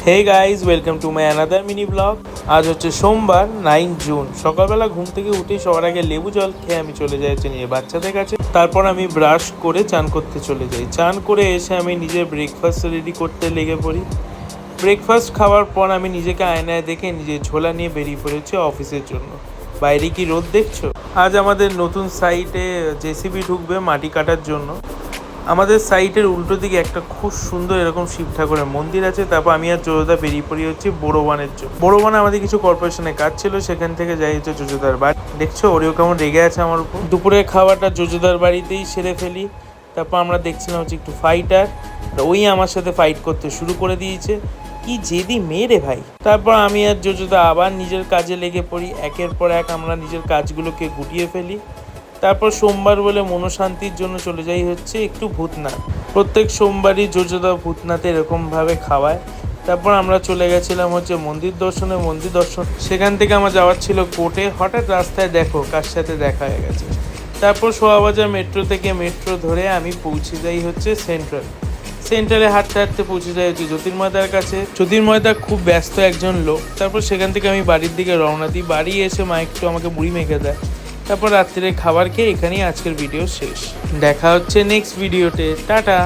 Hey guys welcome to my another mini blog. আজ হচ্ছে সোমবার 9 জুন। সকালবেলা ঘুম থেকে উঠেই সবার আগে লেবু জল খেয়ে আমি চলে যাই হচ্ছে নিয়ে বাচ্চাদের কাছে। তারপর আমি ব্রাশ করে চান করতে চলে যাই। চান করে এসে আমি নিজের ব্রেকফাস্ট রেডি করতে লেগে পড়ি। ব্রেকফাস্ট খাওয়ার পর আমি নিজেকে আয়নায় দেখে নিজের ঝোলা নিয়ে বেরিয়ে পড়েছি অফিসের জন্য। বাইরে কি রোদ দেখছো? আজ আমাদের নতুন সাইটে জেসিবি ঢুকবে মাটি কাটার জন্য। আমাদের সাইটের উল্টো দিকে একটা খুব সুন্দর এরকম শিব ঠাকুরের মন্দির আছে। তারপর আমি আর জোজোদা বেরিয়ে পড়ি হচ্ছে বোরোবানের জন্য। বোরোবানে আমাদের কিছু কর্পোরেশনের কাজ ছিল, সেখান থেকে যাই হচ্ছে জোজোদার বাড়ি। দেখছো ওরিও কেমন রেগে আছে আমার উপর। দুপুরের খাওয়াটা জোজোদার বাড়িতেই সেরে ফেলি। তারপর আমরা দেখছিলাম হচ্ছে একটু ফাইটার, ওই আমার সাথে ফাইট করতে শুরু করে দিয়েছে। কি জেদি মেয়ে রে ভাই। তারপর আমি আর জোজোদা আবার নিজের কাজে লেগে পড়ি। একের পর এক আমরা নিজের কাজগুলোকে গুটিয়ে ফেলি। তারপর সোমবার বলে মনশান্তির জন্য চলে যাই হচ্ছে একটু ভূতনাথ। প্রত্যেক সোমবারই জোজোদা ভূতনাথে এরকমভাবে খাওয়ায়। তারপর আমরা চলে গেছিলাম হচ্ছে মন্দির দর্শন। সেখান থেকে আমার যাওয়ার ছিল কোর্টে। হঠাৎ রাস্তায় দেখো কার সাথে দেখা হয়ে গেছে। তারপর শোয়াবাজার মেট্রো থেকে মেট্রো ধরে আমি পৌঁছে যাই হচ্ছে সেন্টারে হাঁটতে হাঁটতে পৌঁছে যাই হচ্ছে জ্যোতির্ময়দার কাছে। জ্যোতির্ময়দা খুব ব্যস্ত একজন লোক। তারপর সেখান থেকে আমি বাড়ির দিকে রওনা দিই। বাড়ি এসে মা একটু আমাকে বুড়ি মেখে দেয়। তারপর রাত্রে খাবার খেয়ে এখানেই আজকের ভিডিও শেষ। দেখা হচ্ছে নেক্সট ভিডিওতে। টাটা।